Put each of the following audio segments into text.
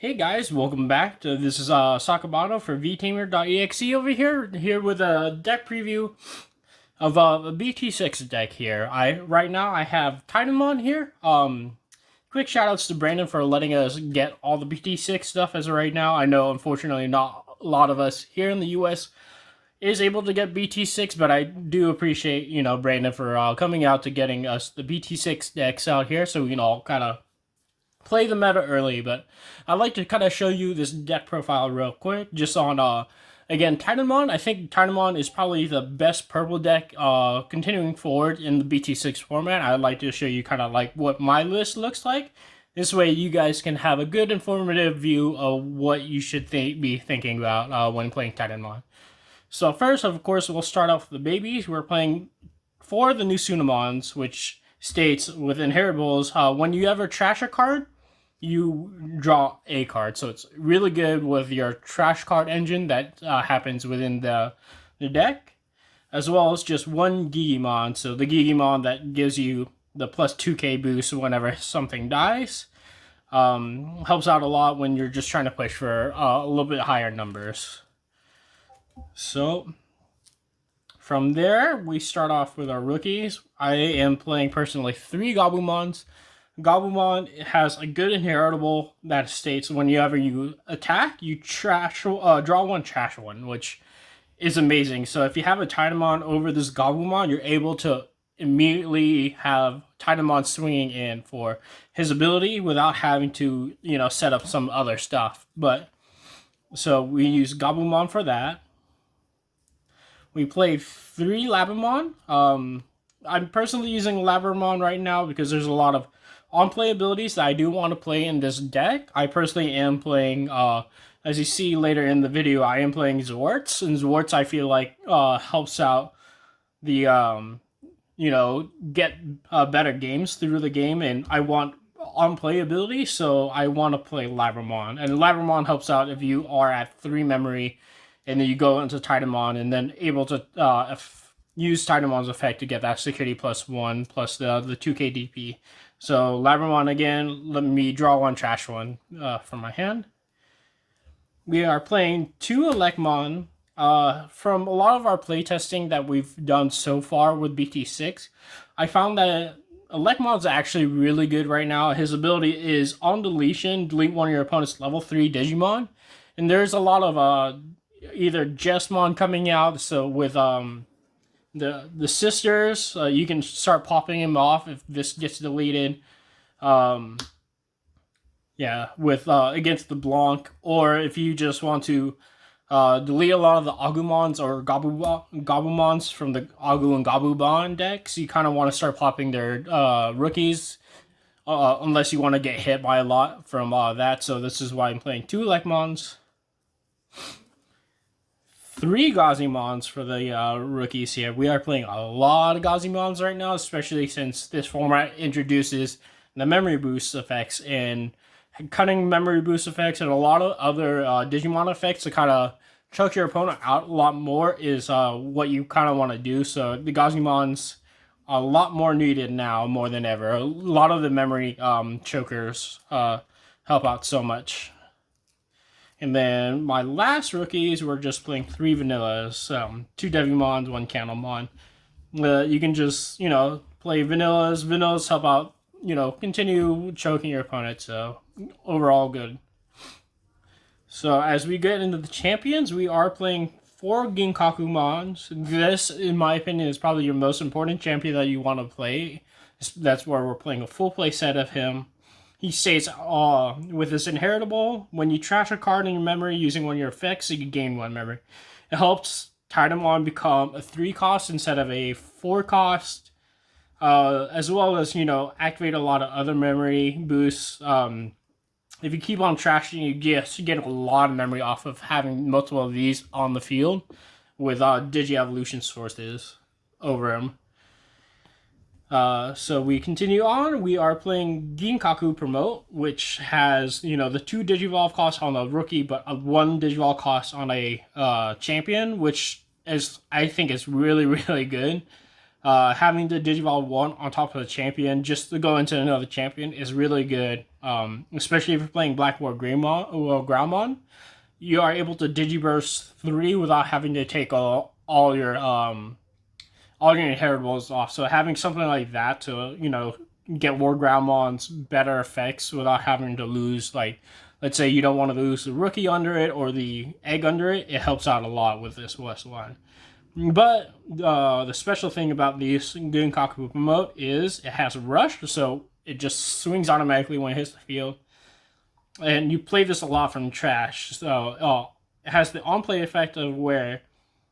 Hey guys, welcome back to this is Sakabato for V-TamerdotEXE over here with a deck preview of a BT6 deck here. Right now I have Titanmon here. Quick shout outs to Brandon for letting us get all the BT6 stuff as of right now. I know unfortunately not a lot of us here in the US is able to get BT6, but I do appreciate, Brandon for coming out to getting us the BT6 decks out here so we can all kind of play the meta early. But I'd like to kind of show you this deck profile real quick, just on again, Titanmon. I think Titanmon is probably the best purple deck continuing forward in the BT6 format. I'd like to show you kind of like what my list looks like. This way you guys can have a good informative view of what you should be thinking about when playing Titanmon. So first, of course, we'll start off with the babies. We're playing for the new Sunamons, which states with inheritables, when you ever trash a card, you draw a card. So it's really good with your trash card engine that happens within the deck, as well as just one Digimon. So the Digimon that gives you the plus 2k boost whenever something dies. Helps out a lot when you're just trying to push for a little bit higher numbers. So from there, we start off with our rookies. I am playing personally 3 Gabumons. Gabumon has a good inheritable that states whenever you attack, you draw one, trash one, which is amazing. So if you have a Titamon over this Gabumon, you're able to immediately have Titamon swinging in for his ability without having to, set up some other stuff. But so we use Gabumon for that. We played 3 Labramon. I'm personally using Labramon right now because there's a lot of on-play abilities that I do want to play in this deck. I personally am playing, as you see later in the video, I am playing Zwarts. And Zwarts, I feel like, helps out the, get better games through the game. And I want on-play ability, so I want to play Labramon. And Labramon helps out if you are at 3 memory and then you go into Titamon and then able to use Titamon's effect to get that security +1 plus the 2k DP. So Labramon again, let me draw one, trash one from my hand. We are playing 2 Elecmon. From a lot of our playtesting that we've done so far with BT6, I found that Elecmon's actually really good right now. His ability is on deletion, delete one of your opponent's level 3 Digimon. And there's a lot of either Jesmon coming out, so with the sisters, you can start popping him off if this gets deleted. Yeah, with against the Blanc, or if you just want to delete a lot of the Agumons or Gabumons from the Agu and Gabumon decks, you kind of want to start popping their rookies, unless you want to get hit by a lot from that. So this is why I'm playing 2 Elecmons. 3 Gazimons for the rookies here. We are playing a lot of Gazimons right now, especially since this format introduces the memory boost effects and cutting memory boost effects and a lot of other Digimon effects to kind of choke your opponent out a lot more is what you kind of want to do. So the Gazimons are a lot more needed now, more than ever. A lot of the memory chokers help out so much. And then my last rookies, we're just playing 3 vanillas, 2 Devimons, 1 Candlemon. You can just, play vanillas. Vanillas help out, continue choking your opponent. So overall good. So as we get into the champions, we are playing 4 Ginkakumons. This, in my opinion, is probably your most important champion that you want to play. That's where we're playing a full play set of him. He states, with this inheritable, when you trash a card in your memory using one of your effects, you can gain 1 memory. It helps Titamon become a 3 cost instead of a 4 cost, as well as, activate a lot of other memory boosts. If you keep on trashing, you get a lot of memory off of having multiple of these on the field with Digi-Evolution sources over him. So we continue on. We are playing Ginkaku Promote, which has, the 2 Digivolve costs on a rookie, but a 1 Digivolve cost on a champion, which I think is really, really good. Having the Digivolve 1 on top of the champion just to go into another champion is really good. Especially if you're playing Black War Groundmon, you are able to Digiburst 3 without having to take all your inheritables off. So having something like that to, get War Groundmon's better effects without having to lose, like, let's say you don't want to lose the rookie under it or the egg under it, it helps out a lot with this West line. But the special thing about these Ginkaku promote is it has rush, so it just swings automatically when it hits the field. And you play this a lot from trash, so it has the on-play effect of where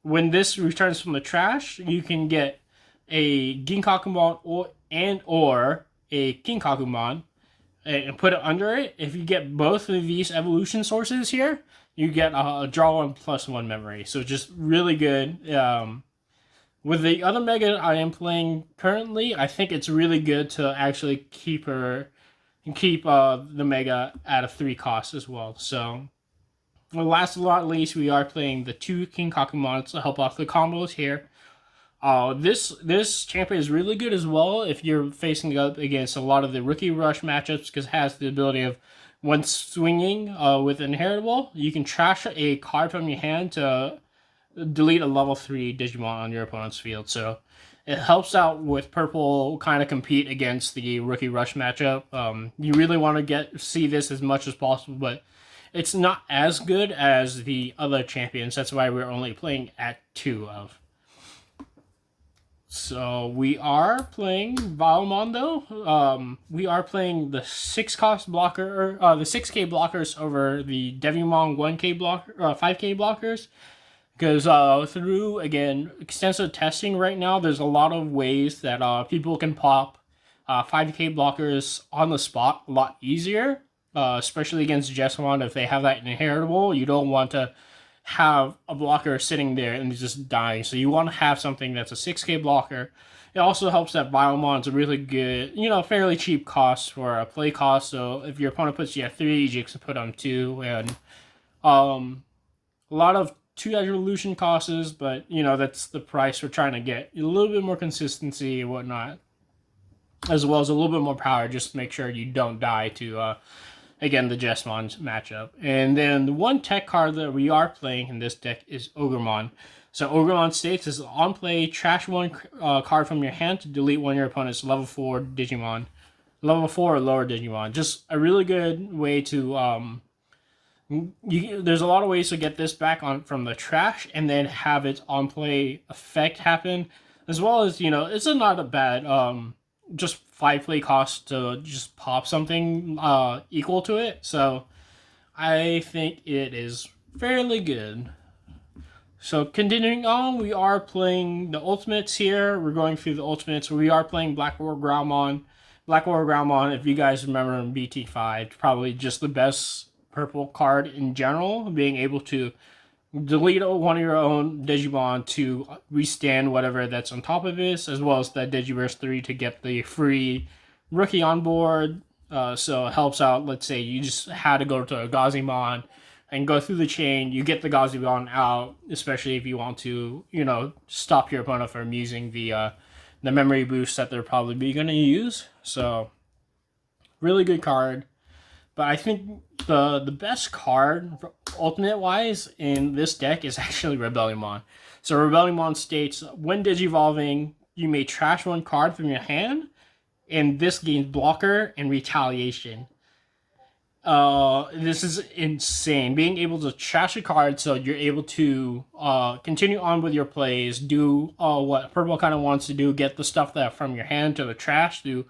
when this returns from the trash, you can get a Ginkakumon or a Kinkakumon and put it under it. If you get both of these evolution sources here, you get a draw 1+1 memory. So just really good. With the other Mega I am playing currently, I think it's really good to actually keep the Mega at a 3 cost as well. So, last but not least, we are playing the 2 Kinkakumons to help off the combos here. This champion is really good as well if you're facing up against a lot of the Rookie Rush matchups because it has the ability of when swinging with Inheritable, you can trash a card from your hand to delete a level 3 Digimon on your opponent's field. So it helps out with purple kind of compete against the Rookie Rush matchup. You really want to see this as much as possible, but it's not as good as the other champions. That's why we're only playing at 2 of. So we are playing Valmon though. We are playing the 6 cost blocker, the 6K blockers over the Devimon 1K blocker, 5K blockers. Because through, again, extensive testing right now, there's a lot of ways that people can pop 5K blockers on the spot a lot easier. Especially against Jessamon, if they have that inheritable, you don't want to have a blocker sitting there and just dying. So you want to have something that's a 6K blocker. It also helps that Biomon's a really good, fairly cheap cost for a play cost. So if your opponent puts you at 3, you can put on 2. And a lot of 2 evolution costs, but, that's the price we're trying to get. A little bit more consistency and whatnot, as well as a little bit more power, just to make sure you don't die to again, the Jessamon matchup. And then the one tech card that we are playing in this deck is Ogremon. So Ogremon states is on play, trash 1 card from your hand to delete one of your opponent's level 4 Digimon. Level 4 or lower Digimon. Just a really good way to... there's a lot of ways to get this back on from the trash and then have its on play effect happen. As well as, it's not a bad... just 5 play cost to just pop something equal to it. So I think it is fairly good. So continuing on, we are playing the ultimates here. We're going through the ultimates. We are playing Black War Groundmon. Black War Groundmon, if you guys remember in BT5, probably just the best purple card in general. Being able to delete one of your own Digimon to restand whatever that's on top of this, as well as that Digiverse 3 to get the free rookie on board. So it helps out. Let's say you just had to go to a Gazimon and go through the chain. You get the Gazimon out, especially if you want to, stop your opponent from using the memory boost that they're probably going to use. So really good card. But I think the best card, ultimate-wise, in this deck is actually Rebellionmon. So Rebellionmon states, when Digivolving, you may trash 1 card from your hand, and this gains blocker and retaliation. This is insane. Being able to trash a card so you're able to continue on with your plays, do what Purple kind of wants to do, get the stuff that from your hand to the trash, do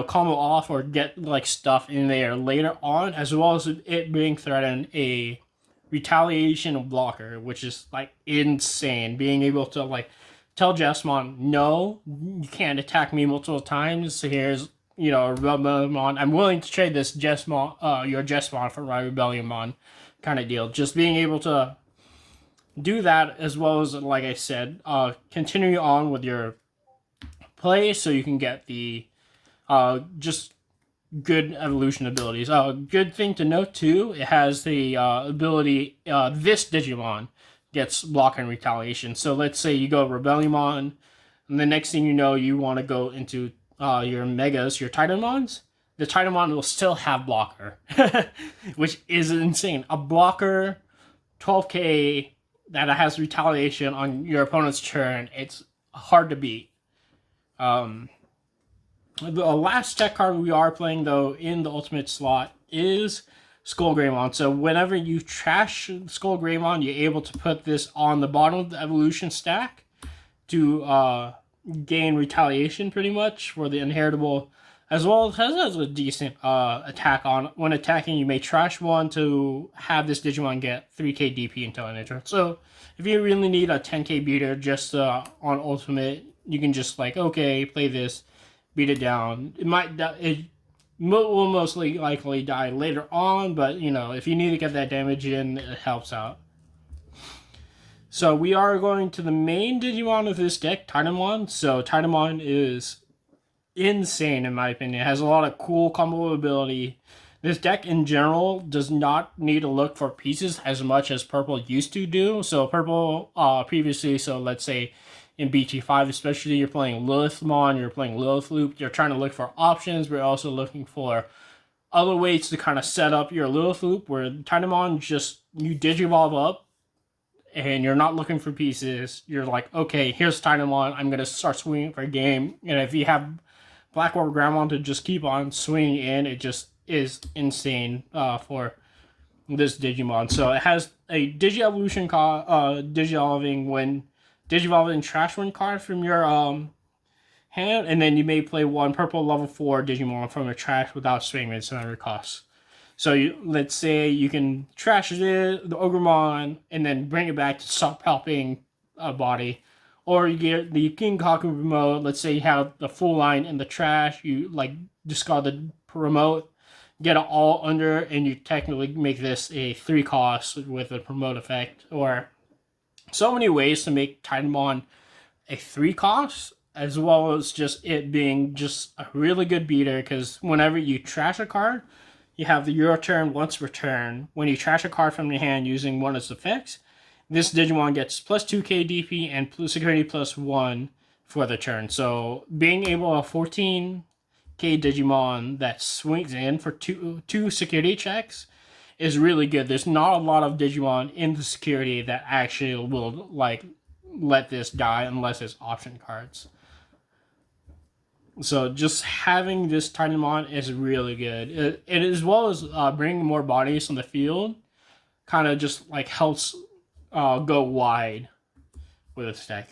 combo off or get stuff in there later on, as well as it being threatened a retaliation blocker, which is insane. Being able to tell Jessamon, no, you can't attack me multiple times. So here's Rebellionmon. I'm willing to trade this Jessamon, your Jessamon for my Rebellionmon kind of deal. Just being able to do that, as well as like I said, continue on with your play so you can get the just good evolution abilities. Good thing to note too, it has the ability, this Digimon gets block and retaliation. So let's say you go Rebellionmon, And the next thing you know, you want to go into your Megas, your Titanmons. The Titanmon will still have blocker, which is insane. A blocker 12k that has retaliation on your opponent's turn, it's hard to beat. The last tech card we are playing, though, in the ultimate slot is Skull Greymon. So whenever you trash Skull Greymon, you're able to put this on the bottom of the evolution stack to gain retaliation, pretty much, for the inheritable, as well as has a decent attack on. When attacking, you may trash one to have this Digimon get 3k DP until end of turn. So if you really need a 10k beater just on ultimate, you can just like, okay, play this, beat it down. It will mostly likely die later on, but you know, if you need to get that damage in, it helps out. So we are going to the main Digimon of this deck, Titamon. So Titamon is insane in my opinion. It has a lot of cool combo ability. This deck in general does not need to look for pieces as much as purple used to do. So purple previously, so let's say in BT5 especially, you're playing Lilithmon, you're playing Lilith Loop, you're trying to look for options, but you're also looking for other ways to kind of set up your Lilith Loop, where Titanmon just, you Digivolve up, and you're not looking for pieces. You're like, okay, here's Titanmon, I'm going to start swinging for a game, and if you have Black Orb Greymon to just keep on swinging in, it just is insane for this Digimon. So it has a Digi-Evolution Digivolving when Digivolving Trash one card from your hand, and then you may play one purple level 4 Digimon from your trash without swinging its memory costs. So let's say you can trash the Ogremon and then bring it back to stop helping a body. Or you get the King Kaku remote. Let's say you have the full line in the trash, you like discard the remote, get it all under, and you technically make this a 3 cost with a promote effect. Or so many ways to make Titanmon a 3 cost, as well as just it being just a really good beater, because whenever you trash a card, you have the your turn once return. When you trash a card from your hand using one of its effects, this Digimon gets plus 2k DP and security plus 1 for the turn. So being able to 14k Digimon that swings in for two security checks is really good. There's not a lot of Digimon in the security that actually will like let this die unless it's option cards. So just having this Titanmon is really good. It as well as bringing more bodies on the field, kind of just like helps go wide with this deck.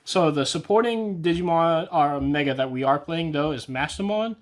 So the supporting Digimon or Mega that we are playing though is Mastamon.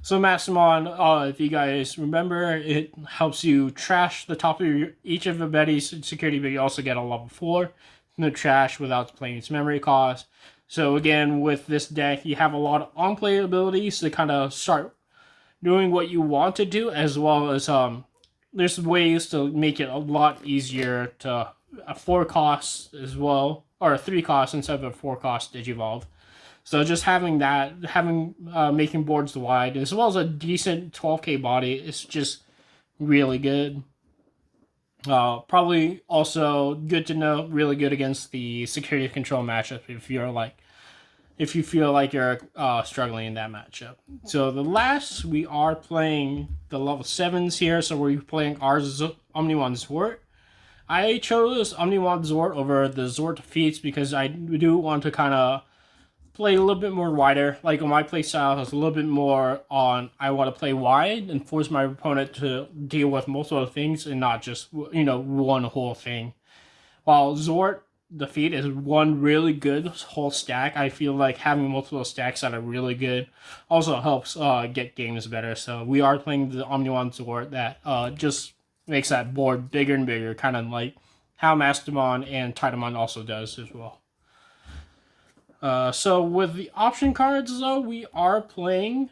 So Mastamon, if you guys remember, it helps you trash the top of each of the Betty's security, but you also get a level 4 in the trash without playing its memory cost. So again, with this deck, you have a lot of on-play abilities to kind of start doing what you want to do, as well as there's ways to make it a lot easier to a 4 cost as well, or a 3 cost instead of a 4 cost Digivolve. So just having that, making boards wide, as well as a decent 12k body, is just really good. Probably also good to know, really good against the security control matchup if you feel like you're struggling in that matchup. So the last, we are playing the level 7s here, so we're playing ours Omnimon Zort. I chose Omnimon Zort over the Zort Defeats because I do want to kind of play a little bit more wider. Like on my play style, it's a little bit more on I want to play wide and force my opponent to deal with multiple things and not just, you know, one whole thing. While Zort Defeat is one really good whole stack, I feel like having multiple stacks that are really good also helps get games better. So we are playing the Omnimon Zort that just makes that board bigger and bigger, kind of like how Mastamon and Titamon also does as well. So with the option cards, though, we are playing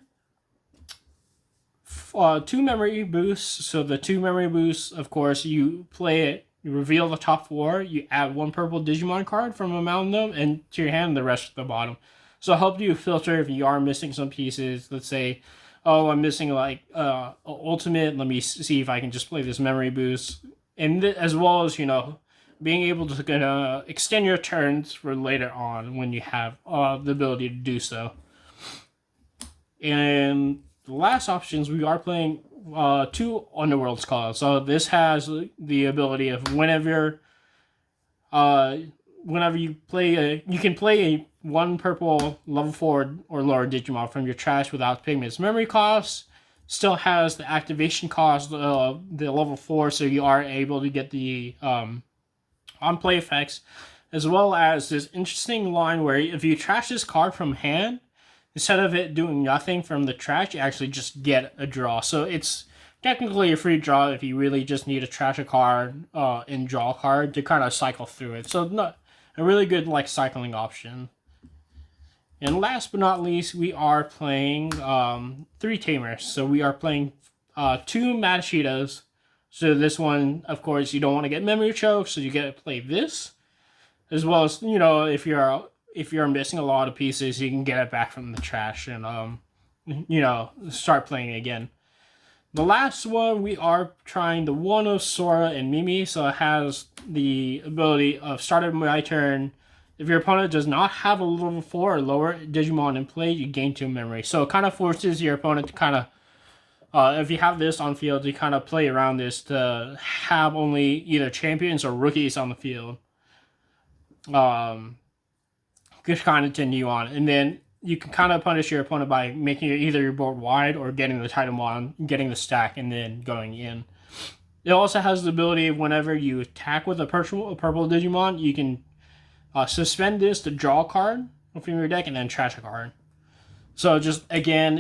2 memory boosts. So the 2 memory boosts, of course, you play it, you reveal the top 4, you add 1 purple Digimon card from among them and to your hand, and the rest at the bottom. So it'll help you filter if you are missing some pieces. Let's say, oh, I'm missing like ultimate. Let me see if I can just play this memory boost, and as well as, you know, being able to extend your turns for later on when you have the ability to do so. And the last options, we are playing 2 Underworlds cards. So this has the ability of whenever you play you can play a 1 purple level 4 or lower Digimon from your trash without paying its memory costs. Still has the activation cost, the level 4, so you are able to get the on-play effects, as well as this interesting line where if you trash this card from hand, instead of it doing nothing from the trash, you actually just get a draw. So it's technically a free draw if you really just need to trash a card and draw a card to kind of cycle through it. So not a really good cycling option. And last but not least, we are playing 3 Tamers. So we are playing 2 Matashitas. So this one, of course, you don't want to get memory choke, so you get to play this. As well as, if you're missing a lot of pieces, you can get it back from the trash and, start playing again. The last one, we are trying the one of Sora and Mimi. So it has the ability of start of my turn. If your opponent does not have a level 4 or lower Digimon in play, you gain 2 memory. So it kind of forces your opponent to kind of, if you have this on field, you kind of play around this to have only either champions or rookies on the field. Just kind of continue on. And then you can kind of punish your opponent by making either your board wide or getting the Titanmon, getting the stack, and then going in. It also has the ability of whenever you attack with a purple Digimon, you can suspend this to draw a card from your deck and then trash a card. So just, again,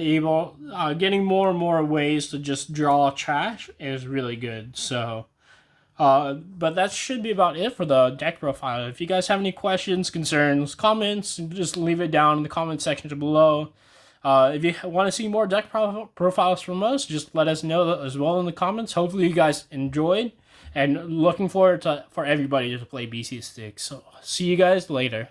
getting more and more ways to just draw trash is really good. So, but that should be about it for the deck profile. If you guys have any questions, concerns, comments, just leave it down in the comment section below. If you want to see more deck profiles from us, just let us know as well in the comments. Hopefully you guys enjoyed, and looking forward for everybody to play BT6. So see you guys later.